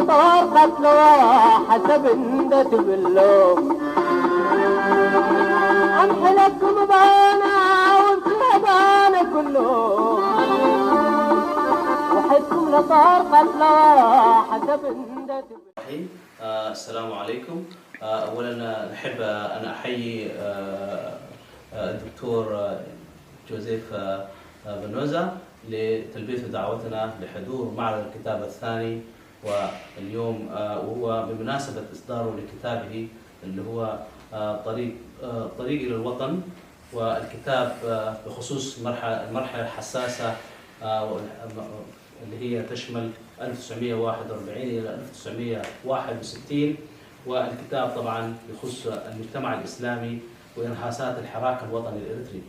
لطار قتلوا حسب اندت باللوم امحلكم بانا وانتهبانا كلهم وحدكم لطار قتلوا حسب اندت باللوم. السلام عليكم. اولا نحب ان احيي الدكتور جوزيف فنوزا لتلبية دعوتنا لحضور معرض الكتاب الثاني، واليوم وهو بمناسبة إصداره لكتابه اللي هو طريق إلى الوطن، والكتاب بخصوص مرحلة حساسة اللي هي تشمل 1941 إلى 1961، والكتاب طبعا يخص المجتمع الإسلامي وإنحاسات الحراك الوطني الإريتري.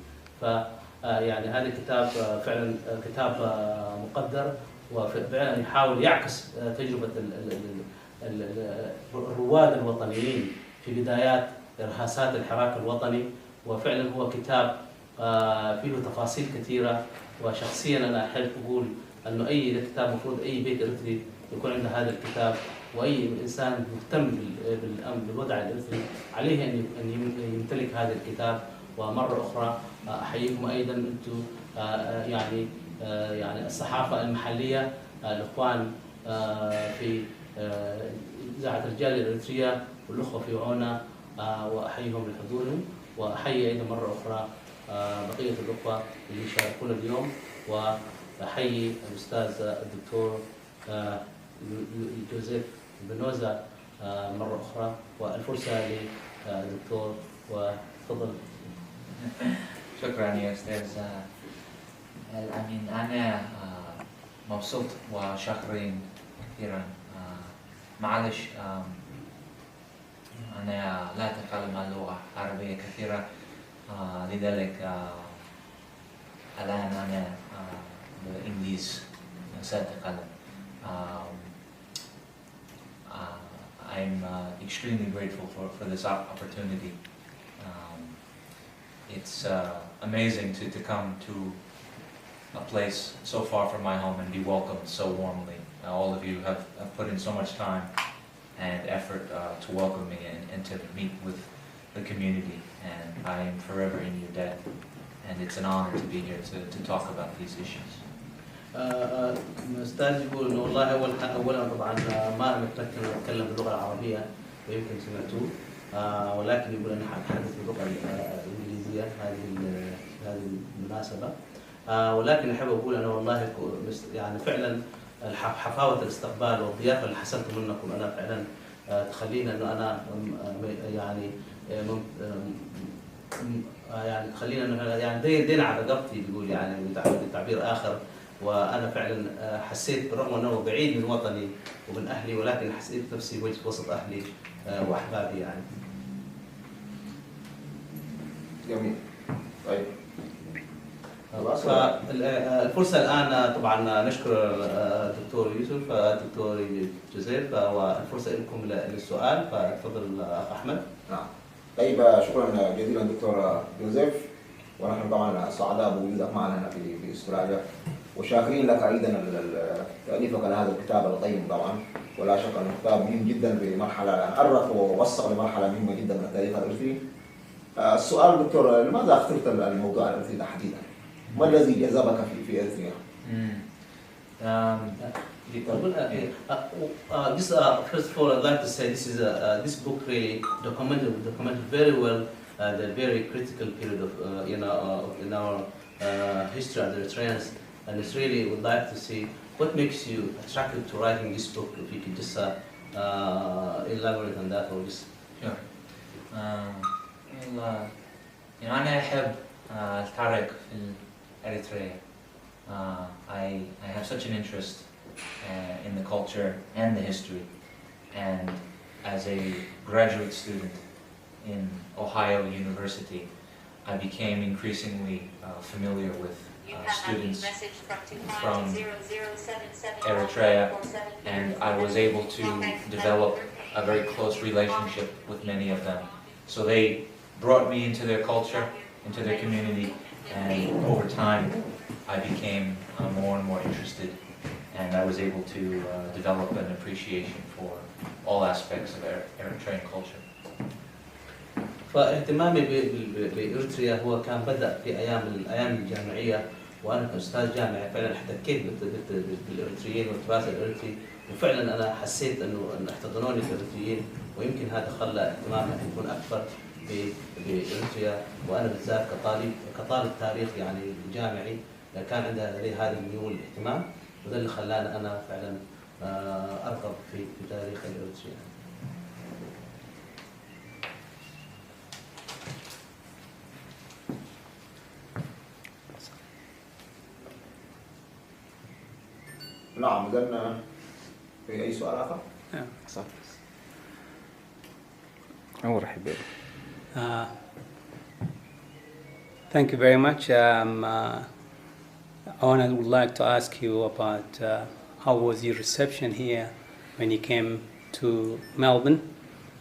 يعني هذا الكتاب فعلا كتاب مقدر، وفعلا يحاول يعكس تجربة الرواد الوطنيين في بدايات إرهاسات الحراك الوطني، وفعلا هو كتاب فيه تفاصيل كثيرة. وشخصيا أنا أحب أقول أنه أي كتاب مفروض أي بيت إريتري يكون عنده هذا الكتاب، وأي إنسان مهتم بالوضع الإريتري عليه أن يمتلك هذا الكتاب. ومرة أخرى أحييكم أيضا أنتم يعني الصحافة المحلية، الإخوان في إذاعة رجال الإرترية والأخوة في عونا، وأحييهم لحضورهم، وأحيي أيضا مرة أخرى بقية الأخوة اللي يشاركون اليوم، وأحيي الأستاذ الدكتور جوزيف فنوزا مرة أخرى، والفرصة للدكتور وتفضل. شكرا يا أستاذ الأمين. أنا مبسوط وشاكرين كثيرا. معلش أنا لا أتكلم اللغة العربية كثيرا، لذلك الآن أنا بالإنجليزي سأتكلم. I'm extremely grateful for this opportunity. It's amazing to come to a place so far from my home and be welcomed so warmly. All of you have put in so much time and effort to welcome me and to meet with the community, and I am forever in your debt, and it's an honor to be here to talk about these issues. أستاذ يقول إنه والله أولا طبعا ما نتمكن نتكلم باللغة العربية ويمكن سمعتوه، ولكن يقول أنا أتحدث باللغة الإنجليزية هذه المناسبة. ولكن أحب أقول أنا والله يعني فعلا حفاوة الاستقبال والضيافة اللي حصلت منكم أنا فعلا تخلينا إنه أنا يعني تخلينا يعني دين على رقبتي بيقول يعني بتعبير آخر. وأنا فعلا حسيت بالرغم أنه بعيد من وطني ومن أهلي، ولكن حسيت نفسي وسط أهلي وأحبابي يعني. جميل. طيب. فالفرصة الآن طبعا نشكر الدكتور يوسف، الدكتور جوزيف، والفرصة لكم للسؤال، فتفضل أخ أحمد. نعم. طيب شكرا جزيلا دكتور جوزيف، ونحن طبعا سعداء بوجودك معنا هنا في استراليا، وشاكرين لك ايضا تأليفك لهذا الكتاب القيم طبعا، ولا شك انه كتاب مهم جدا بمرحله عرف ووصل لمرحله مهمه جدا من التاريخ الارتري. السؤال دكتور، لماذا اخترت الموضوع الارتري تحديدا؟ ما الذي جذبك في ارتريا؟ First of all, I'd like to say this book really documented very well the very critical period of in our history as Eritreans, and it's really would like to see what makes you attracted to writing this book. If you could just elaborate on that or just. Sure. أنا أحب التاريخ في إريتريا. I have such an interest in the culture and the history, and as a graduate student in Ohio University, I became increasingly familiar with students from Eritrea, and I was able to develop a very close relationship with many of them. So they brought me into their culture, into their community, and over time I became more and more interested and and I was able to develop an appreciation for all aspects of Eritrean culture. فاهتمامي بإريتريا هو كان بدأ في الأيام الجامعية، وأنا كأستاذ جامعي فعلا احتكيت بالإرتريين والتراث الإرتري، وفعلا أنا حسيت إنه احتضنوني الإرتريين، ويمكن هذا خلى اهتمامي يكون أكثر بإريتريا. وأنا بالذات كطالب تاريخ يعني جامعي كان عندي هذا الميول الاهتمام، وده اللي خلاني أنا فعلا أرغب في تاريخ الإرتريين. نعم، إذن في أي سؤال آخر؟ صح. أرحب بك. Thank you very much. Awna would like to ask you about how was your reception here when you came to Melbourne,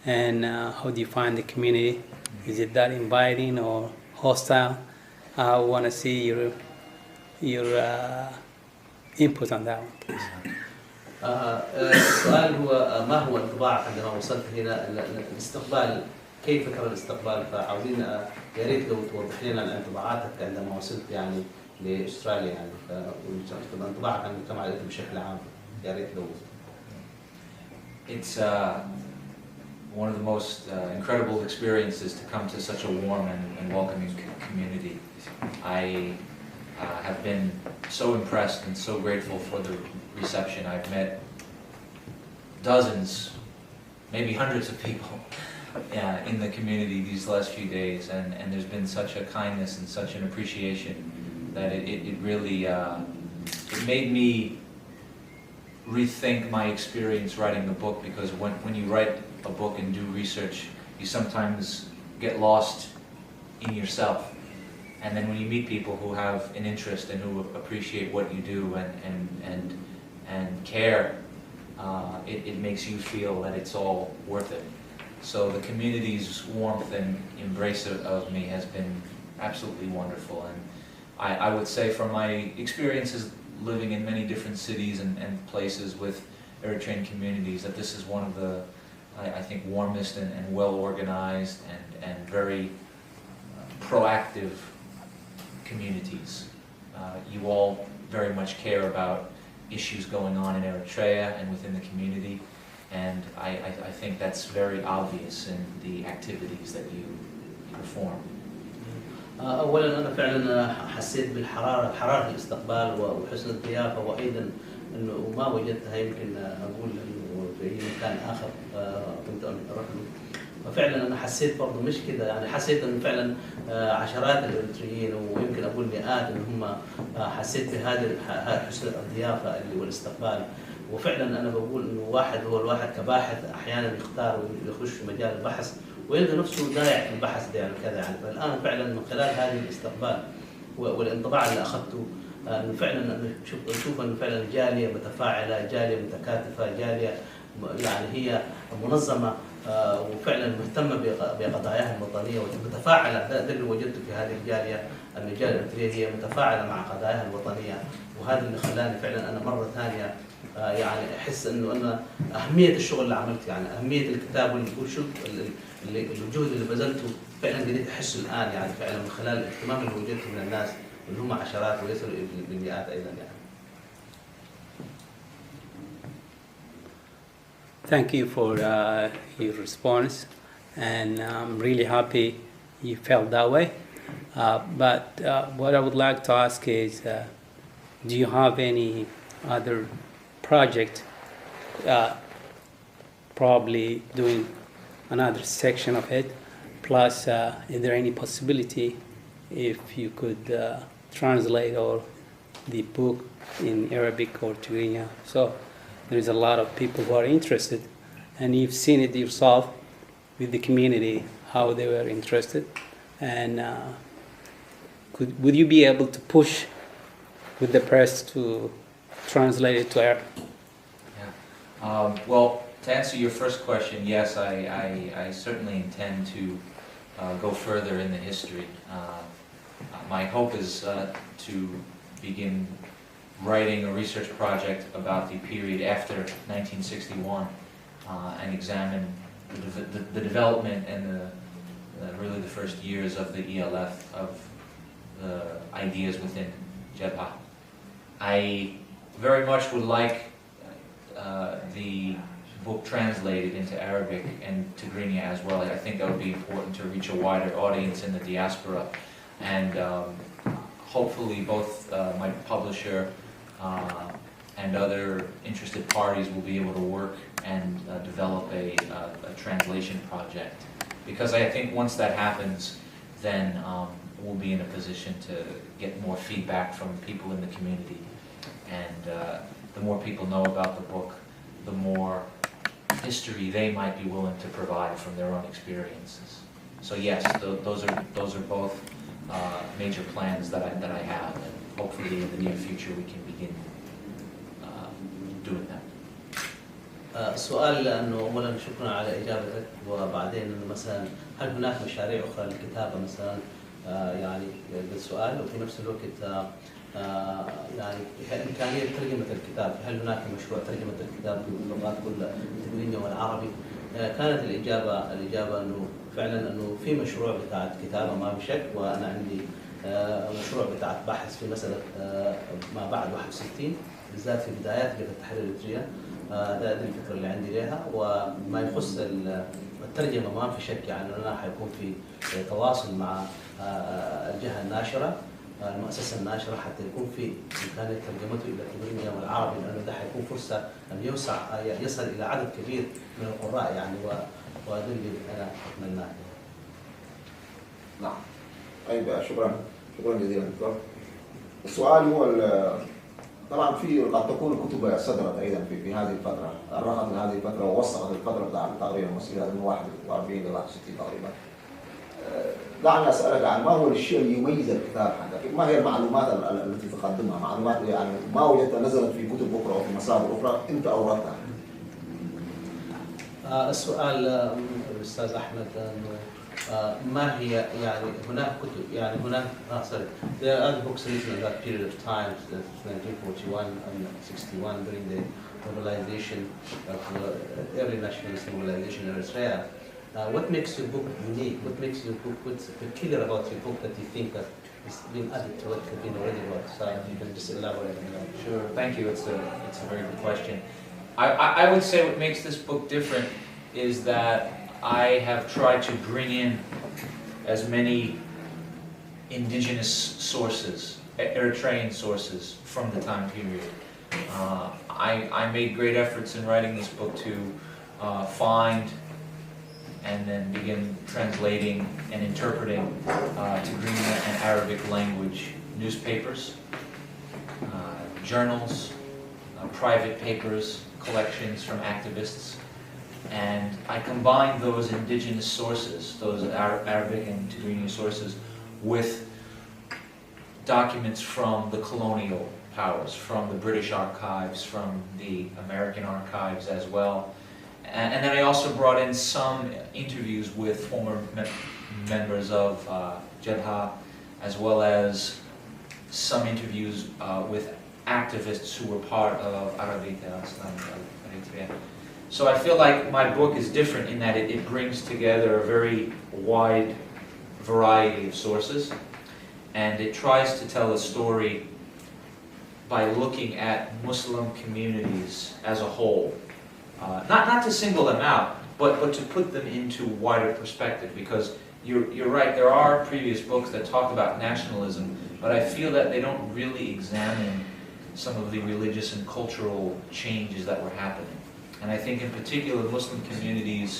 and how do you find the community? Is it that inviting or hostile? I want to see your input on that one, please. السؤال هو ما هو انطباعك عندما وصلت هنا؟ الاستقبال، كيف كان الاستقبال؟ فعاوزين يا ريت لو توضح لنا انطباعاتك عندما وصلت يعني لاستراليا، يعني انطباعك عن المجتمع الإيطالي بشكل عام، يا ريت لو. It's one of the most incredible experiences to come to such a warm and welcoming community. I have been so impressed and so grateful for the reception. I've met dozens, maybe hundreds of people in the community these last few days, and there's been such a kindness and such an appreciation that it really it made me rethink my experience writing the book, because when you write a book and do research, you sometimes get lost in yourself. And then when you meet people who have an interest and who appreciate what you do and care, it makes you feel that it's all worth it. So the community's warmth and embrace of me has been absolutely wonderful. And I would say from my experiences living in many different cities and places with Eritrean communities, that this is one of the, I think, warmest and well-organized and very proactive communities. You all very much care about issues going on in Eritrea and within the community, and I think that's very obvious in the activities that you perform. أولاً أنا فعلاً حسيت حرارة الاستقبال وحسن الضيافة، وأيضاً إنه ما وجدتها يمكن أقول إنه في أي مكان آخر كنت أروح له. ففعلاً أنا حسيت برضه مش كده، يعني حسيت إنه فعلاً عشرات الإرتريين ويمكن أقول مئات إن هم حسيت بهذا حسن الضيافة والاستقبال. وفعلاً أنا بقول إنه الواحد كباحث أحياناً يختار ويخش في مجال البحث ويلقى نفسه ضايع في البحث ده يعني كذا يعني. فالآن فعلاً من خلال هذه الاستقبال والانطباع اللي أخذته إنه فعلاً نشوف إنه فعلاً جالية متفاعلة، جالية متكاتفة، جالية يعني هي منظمة وفعلاً مهتمة بقضاياها الوطنية ومتفاعلة. ده اللي وجدته في هذه الجالية، أن الجالية الإرترية هي متفاعلة مع قضاياها الوطنية، وهذا اللي خلاني فعلاً أنا مرة ثانية يعني أحس إنه أنا أهمية الشغل اللي عملته، يعني أهمية الكتاب الجهد اللي بذلته فعلا قدرت أحسه الآن، يعني فعلا من خلال الاهتمام اللي وجدته من الناس اللي هم عشرات ويصلوا بالمئات أيضا يعني. Thank you for your response, and I'm really happy you felt that way. But what I would like to ask is, do you have any other project, probably doing another section of it? Plus, is there any possibility if you could translate or the book in Arabic or Tigrinya? So there's a lot of people who are interested, and you've seen it yourself with the community, how they were interested. And would you be able to push with the press to translate it to Arabic? Yeah. Well, to answer your first question, yes, I certainly intend to go further in the history. My hope is to begin writing a research project about the period after 1961 and examine the development and really the first years of the ELF, of the ideas within Jabha. I very much would like the book translated into Arabic and Tigrinya as well. I think that would be important to reach a wider audience in the diaspora, and hopefully both my publisher and other interested parties will be able to work and develop a translation project. Because I think once that happens, then we'll be in a position to get more feedback from people in the community. And the more people know about the book, the more history they might be willing to provide from their own experiences. So yes, those are both major plans that I have, and hopefully in the near future we can begin doing that. السؤال لأنه أولا شكرا على إجابتك، وبعدين إنه مثلا هل هناك مشاريع أخرى للكتابة مثلا يعني بالسؤال، وفي نفس الوقت يعني إمكانية ترجمة الكتاب، هل هناك مشروع ترجمة الكتاب باللغات كلها التقليدية والعربي؟ كانت الإجابة إنه فعلا إنه في مشروع بتاع كتابة ما بشك، وأنا عندي مشروع بتاع بحث في مسألة ما بعد 61 بالذات في بدايات جبهة التحرير الإريترية. ده دي الفكرة اللي عندي لها، وما يخص الترجمة ما في شك يعني أننا حيكون في تواصل مع الجهة الناشرة، المؤسسة الناشرة، حتى يكون في إمكانية ترجمته إلى التقليدية والعربي، لأنه ده حيكون فرصة أن يصل إلى عدد كبير من القراء يعني، وهذا اللي أنا أتمناه. نعم. طيب شكرا جزيلا دكتور. السؤال هو طبعا في قد تكون الكتب صدرت ايضا في هذه الفتره، ارخت من هذه الفتره ووثقت الفتره بتاع تقريبا المصري من 41 الى 61 تقريبا. دعني اسالك عن ما هو الشيء اللي يميز الكتاب حقك؟ ما هي المعلومات التي تقدمها؟ معلومات يعني ما وجدتها نزلت في كتب اخرى او في مصادر اخرى انت اوردتها. السؤال الاستاذ احمد انه ما هي يعني هناك كتب يعني هناك there are other books written in that period of time, 1941 and 61 during the mobilization of early nationalist mobilization in Eritrea. What makes your book unique? What makes your book, what's peculiar about your book that you think that is being added to what has been already wrote? So you can just elaborate on that. Sure, thank you. It's a very good question. I would say what makes this book different is that I have tried to bring in as many indigenous sources, Eritrean sources from the time period. I made great efforts in writing this book to find and then begin translating and interpreting Tigrinya and Arabic language newspapers, journals, private papers, collections from activists. And I combined those indigenous sources, those Arabic and Tigrinya sources, with documents from the colonial powers, from the British archives, from the American archives as well. And then I also brought in some interviews with former members of Jabha, as well as some interviews with activists who were part of Arabita Islamic League. So I feel like my book is different in that it brings together a very wide variety of sources, and it tries to tell a story by looking at Muslim communities as a whole. Not to single them out, but to put them into wider perspective, because you're right, there are previous books that talk about nationalism, but I feel that they don't really examine some of the religious and cultural changes that were happening. And I think in particular Muslim communities,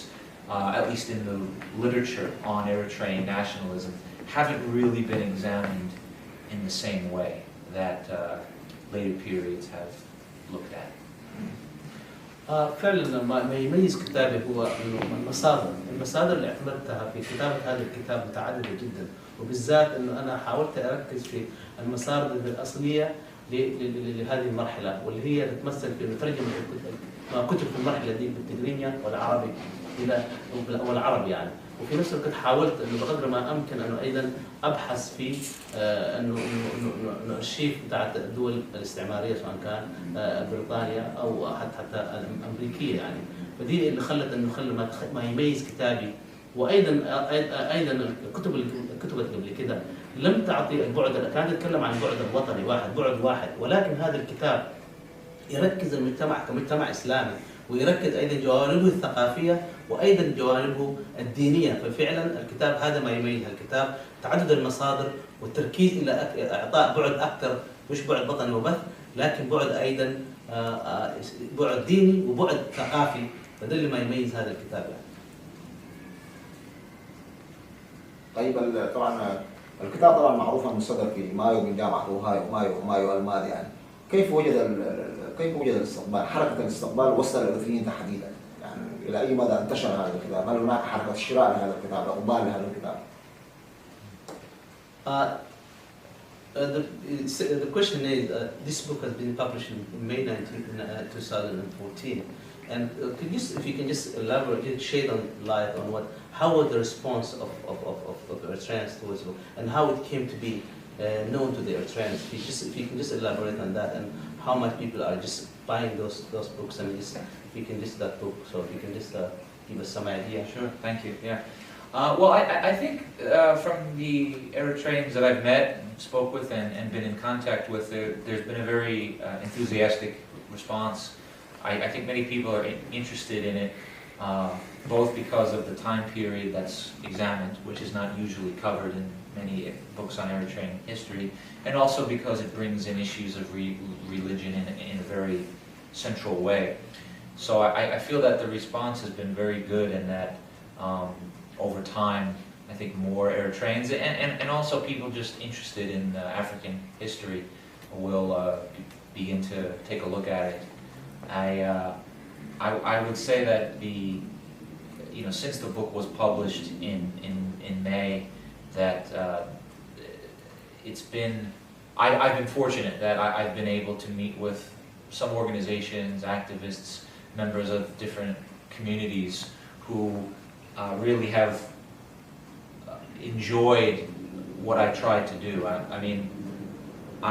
at least in the literature on Eritrean nationalism, haven't really been examined in the same way that later periods have looked at. فعلا ما يميز كتابي هو انه المصادر اللي اعتمدتها في كتابه هذا الكتاب متعدده جدا، وبالذات انه انا حاولت اركز في المصادر الاصليه لهذه المرحله، واللي هي تتمثل في ترجمه ما كتب في المرحله دي بالتقنيه والعربي الى والعربي يعني. وفي نفس الوقت حاولت انه بقدر ما امكن انه ايضا ابحث في انه الارشيف بتاعت الدول الاستعماريه سواء كان بريطانيا او حتى الامريكيه يعني. فدي اللي خلت انه ما يميز كتابي. وايضا الكتب اللي كتبت قبل كده لم تعطي البعد، كانت تتكلم عن البعد الوطني بعد واحد، ولكن هذا الكتاب يركز المجتمع كمجتمع اسلامي، ويركز ايضا جوانبه الثقافيه وايضا جوانبه الدينيه. ففعلا الكتاب هذا ما يميز الكتاب، تعدد المصادر والتركيز الى اعطاء بعد اكثر، مش بعد وطني وبث، لكن بعد ايضا بعد ديني وبعد ثقافي. فده اللي ما يميز هذا الكتاب يعني. طيب طبعا الكتاب طبعا معروف انه صدر في مايو من جامعه اوهايو مايو الماضي يعني. كيف وجد الاستقبال، حركه الاستقبال وسط الارتريين تحديدا؟ يعني الى اي مدى انتشر هذا الكتاب؟ هل هناك حركه شراء لهذا الكتاب، اقبال لهذا الكتاب؟ The question is, this book has been published in May 2014, and if you can just elaborate, shed light on how was the response of Eritreans towards the book, and how it came to be known to the Eritreans. If you can just elaborate on that, and how much people are just buying those books, and just if you can just that book, so if you can just give us some idea. Sure, thank you. Yeah. Well, I think from the Eritreans that I've met, spoke with, and been in contact with, there's been a very enthusiastic response. I think many people are interested in it, both because of the time period that's examined, which is not usually covered in many books on Eritrean history, and also because it brings in issues of religion in a very central way. So I feel that the response has been very good, and that over time, I think more Eritreans and also people just interested in African history will begin to take a look at it. I would say that since the book was published in May, that I've been fortunate that I've been able to meet with some organizations, activists, members of different communities who really have enjoyed what I tried to do. I mean,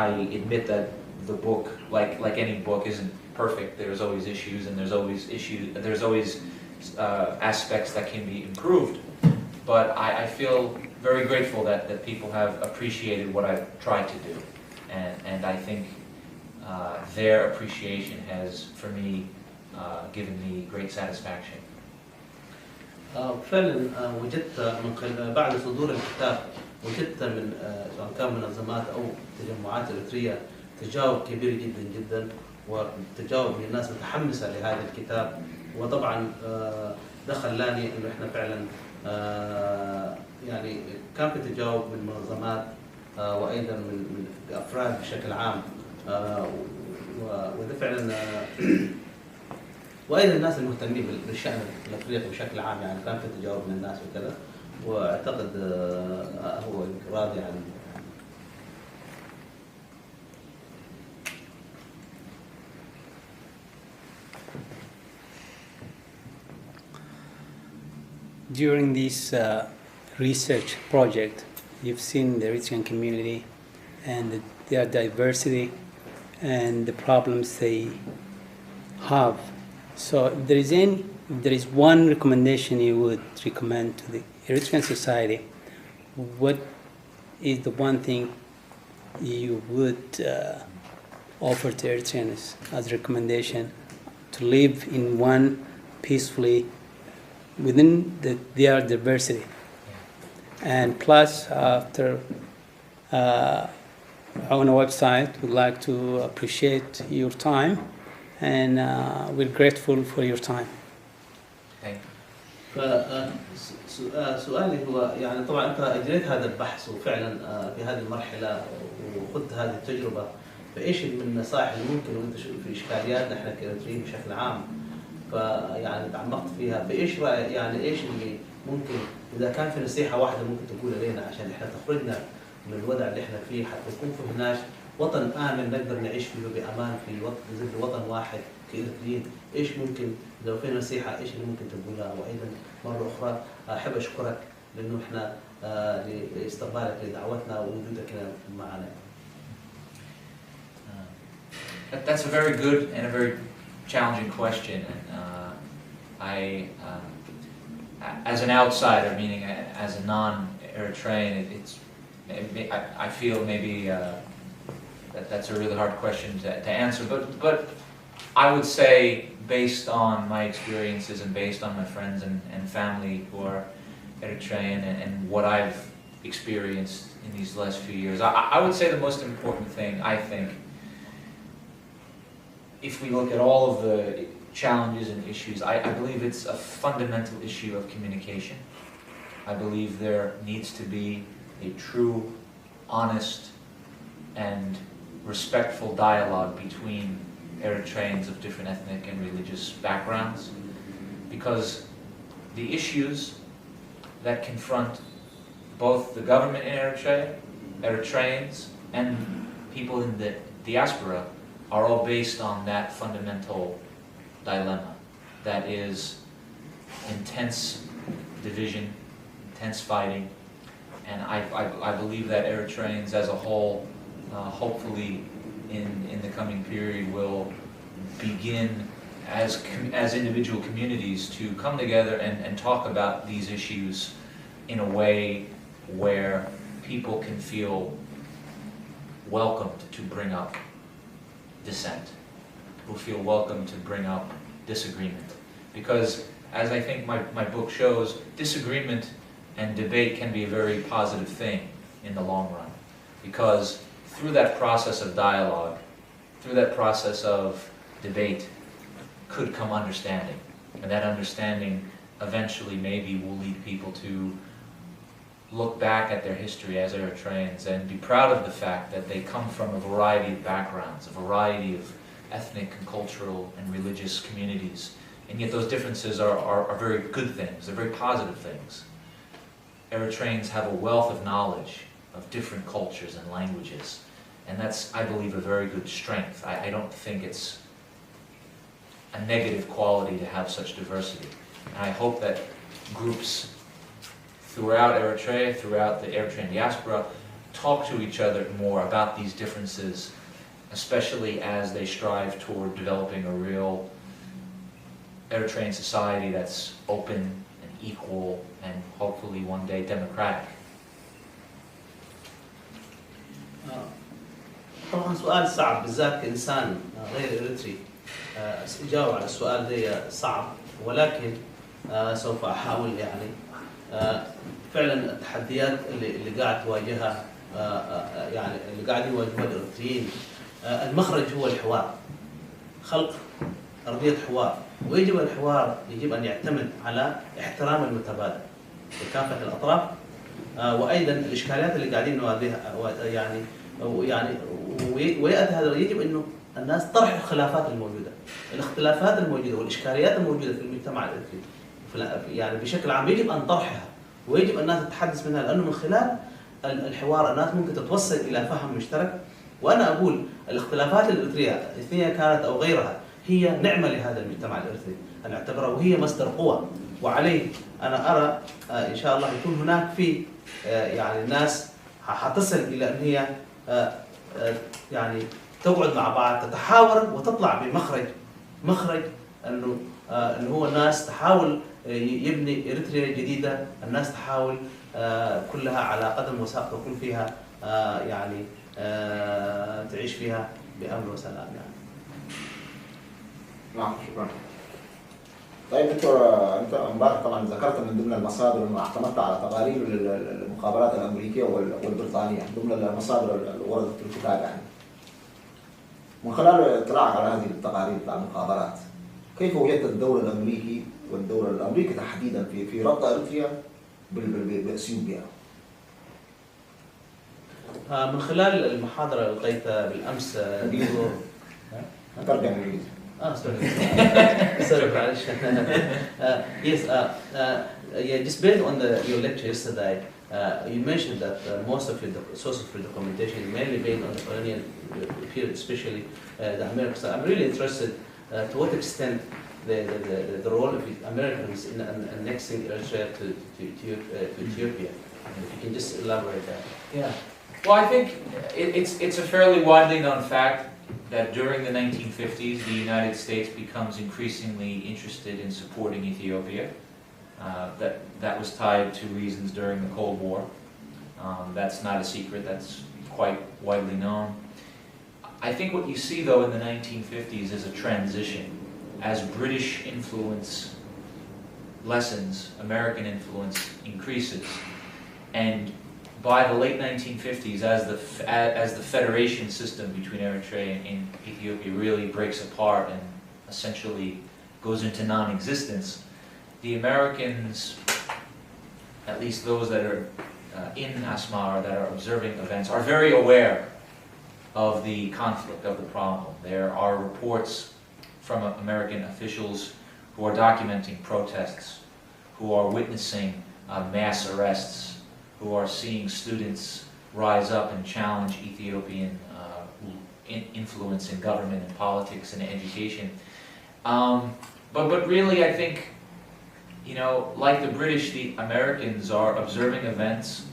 I admit that the book, like any book, isn't perfect. There's always issues, and there's always aspects that can be improved. But I feel very grateful that people have appreciated what I've tried to do, and I think their appreciation has, for me, given me great satisfaction. فعلا وجدت بعد صدور الكتاب وجدت من سواء كان منظمات او تجمعات اريتريه تجاوب كبير جدا جدا، وتجاوب من الناس متحمسه لهذا الكتاب. وطبعا ده خلاني انه احنا فعلا يعني كان في تجاوب من منظمات وايضا من افراد بشكل عام، وده فعلا وايضا الناس المهتمين بالشان الافريقي بشكل عام يعني كان في تجاوب من الناس وكذا، واعتقد هو راضي عن. During this research project, you've seen the Eritrean community and their diversity and the problems they have. So if there is one recommendation you would recommend to the Eritrean society, what is the one thing you would offer to Eritreans as a recommendation to live in one peacefully within their diversity? And plus, after on our website, we'd like to appreciate your time, and we're grateful for your time. سؤالي هو يعني طبعا انت اجريت هذا البحث وفعلا في هذه المرحله وخذت هذه التجربه، فايش من النصائح اللي ممكن وانت في اشكالياتنا احنا كاريتريين بشكل عام فيعني تعمقت فيها، فايش رايك يعني ايش اللي ممكن اذا كان في نصيحه واحده ممكن تقولها لنا عشان احنا تخرجنا من الوضع اللي احنا فيه حتى يكون فهمناش وطن امن نقدر نعيش فيه بامان في وطن واحد كإرتريين ايش ممكن لو في نصيحه ايش اللي ممكن تقولها؟ وايضا مره اخرى احب اشكرك لانه احنا لاستقبالك لدعوتنا ووجودك هنا معنا. That's a very good and a very challenging question, and as an outsider, meaning as a non-Eritrean, I feel maybe that's a really hard question to answer. But I would say, based on my experiences and based on my friends and family who are Eritrean and what I've experienced in these last few years, I would say the most important thing, I think, if we look at all of the challenges and issues, I believe it's a fundamental issue of communication. I believe there needs to be a true, honest, and respectful dialogue between Eritreans of different ethnic and religious backgrounds, because the issues that confront both the government in Eritrea, Eritreans, and people in the diaspora are all based on that fundamental dilemma. That is intense division, intense fighting, and I believe that Eritreans as a whole, hopefully in the coming period, will begin as individual communities to come together and talk about these issues in a way where people can feel welcomed to bring up dissent, who feel welcome to bring up disagreement. Because, as I think my book shows, disagreement and debate can be a very positive thing in the long run. Because through that process of dialogue, through that process of debate, could come understanding. And that understanding eventually maybe will lead people to look back at their history as Eritreans and be proud of the fact that they come from a variety of backgrounds, a variety of ethnic and cultural and religious communities. And yet those differences are very good things, they're very positive things. Eritreans have a wealth of knowledge of different cultures and languages. And that's, I believe, a very good strength. I don't think it's a negative quality to have such diversity. And I hope that groups throughout Eritrea, throughout the Eritrean diaspora, talk to each other more about these differences, especially as they strive toward developing a real Eritrean society that's open and equal and hopefully one day democratic. طبعا سؤال صعب بالذات كإنسان غير إريتري جاوب على السؤال ده صعب، ولكن سوف أحاول يعني. فعلا التحديات اللي قاعد تواجهها يعني اللي قاعد يواجهها الارتريين، المخرج هو الحوار، خلق أرضية حوار، ويجب الحوار يجب أن يعتمد على احترام المتبادل لكافة الأطراف، وأيضا الإشكاليات اللي قاعدين نواجهها يعني ويأتي هذا يجب أنه الناس طرح الخلافات الموجودة، الاختلافات الموجودة والإشكاليات الموجودة في المجتمع الإرتري يعني بشكل عام يجب أن طرحها ويجب الناس تتحدث منها، لأنه من خلال الحوار الناس ممكن تتوصل إلى فهم مشترك. وأنا أقول الاختلافات الإرترية الاثنية كانت أو غيرها هي نعمة لهذا المجتمع الإرتري، أنا أعتبرها وهي مصدر قوة، وعليه أنا أرى إن شاء الله يكون هناك في يعني الناس حتصل إلى أن هي يعني تقعد مع بعض تتحاور وتطلع بمخرج انه هو الناس تحاول يبني اريتريا جديده، الناس تحاول كلها على قدم وساق تكون فيها يعني تعيش فيها بامن وسلام يعني. نعم شكرا. طيب دكتور، انت امبارح طبعا ذكرت من ضمن المصادر انه اعتمدت على تقارير المخابرات الامريكيه والبريطانيه ضمن المصادر اللي وردت في الكتاب يعني. من خلال اطلاعك على هذه التقارير بتاع المخابرات، كيف وجدت الدور الامريكي والدور الامريكي تحديدا في ربط اريتريا باثيوبيا؟ من خلال المحاضره اللي لقيتها بالامس ترجم انجليزي. Sorry, yes, yeah, just based on your lecture yesterday, you mentioned that most of your sources for documentation is mainly based on the colonial period, especially the Americas. So I'm really interested to what extent the role of Americans in annexing Eritrea to Ethiopia. If you can just elaborate that. Yeah. Well, I think it's a fairly widely known fact that during the 1950s, the United States becomes increasingly interested in supporting Ethiopia. That was tied to reasons during the Cold War. That's not a secret. That's quite widely known. I think what you see, though, in the 1950s is a transition. As British influence lessens, American influence increases. And by the late 1950s, as the federation system between Eritrea and Ethiopia really breaks apart and essentially goes into non-existence, the Americans, at least those that are in Asmara, that are observing events, are very aware of the conflict, of the problem. There are reports from American officials who are documenting protests, who are witnessing mass arrests, who are seeing students rise up and challenge Ethiopian influence in government and politics and education. But really, I think, you know, like the British, the Americans are observing events,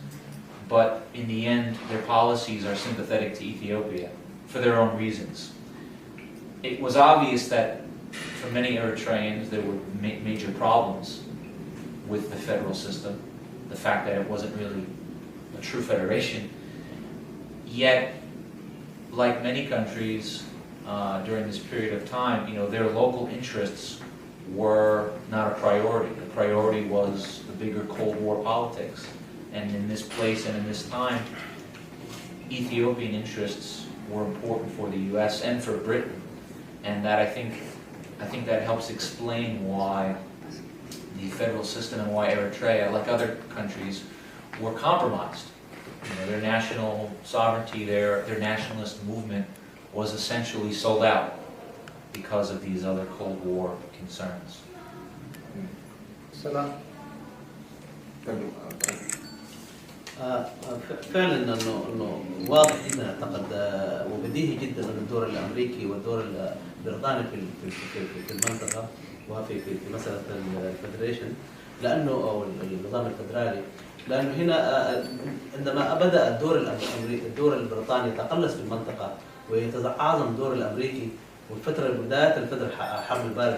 but in the end, their policies are sympathetic to Ethiopia for their own reasons. It was obvious that for many Eritreans, there were major problems with the federal system, the fact that it wasn't really a true federation. Yet, like many countries during this period of time, you know, their local interests were not a priority. The priority was the bigger Cold War politics. And in this place and in this time, Ethiopian interests were important for the U.S. and for Britain. And that I think that helps explain why the federal system and why Eritrea, like other countries, were compromised. You know, their national sovereignty, their nationalist movement was essentially sold out because of these other Cold War concerns. سلام. فعلا انه واضح جدا اعتقد وبديهي جدا ان الدور الامريكي والدور البريطاني في المنطقه وفي مساله الفدريشن لانه او النظام الفدرالي لانه هنا عندما بدا الدور البريطاني يتقلص في المنطقه ويتعاظم الدور الامريكي والفتره بدايه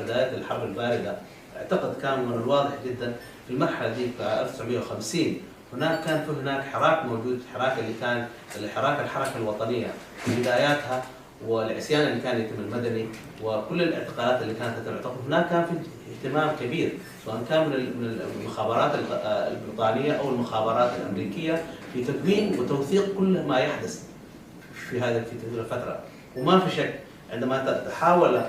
بدايه الحرب البارده اعتقد كان من الواضح جدا في المرحله دي في 1950 كان هناك حراك موجود، الحراك اللي كان حراك الحركه الوطنيه في بداياتها والعصيان اللي كان يتم المدني وكل الاعتقالات اللي كانت تعتقل، هناك كان في اهتمام كبير سواء كان من المخابرات البريطانيه او المخابرات الامريكيه في تدوين وتوثيق كل ما يحدث في تلك الفتره، وما في شك عندما تحاول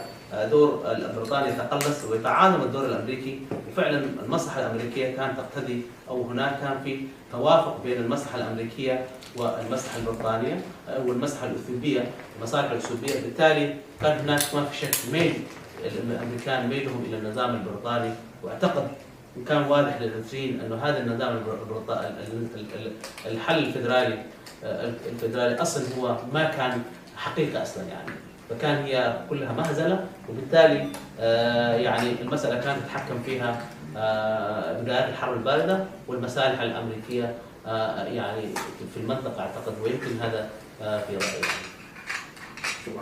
دور البريطاني يتقلص ويتعاظم الدور الامريكي، وفعلا المصلحه الامريكيه كانت تقتضي او هناك كان في توافق بين المصلحه الامريكيه والمصلحه البريطانيه والمصلحه الاثيوبيه، المصالح الاثيوبيه، بالتالي كان هناك ما في شك ميل الامريكان ميلهم الى النظام البريطاني، واعتقد وكان واضح للارتريين انه هذا النظام الحل الفدرالي اصلا هو ما كان حقيقه اصلا يعني، فكان هي كلها مهزله، وبالتالي يعني المساله كانت تتحكم فيها بدايات الحرب البارده والمصالح الامريكيه يعني في المنطقه اعتقد، ويمكن هذا في رايي. شكرا.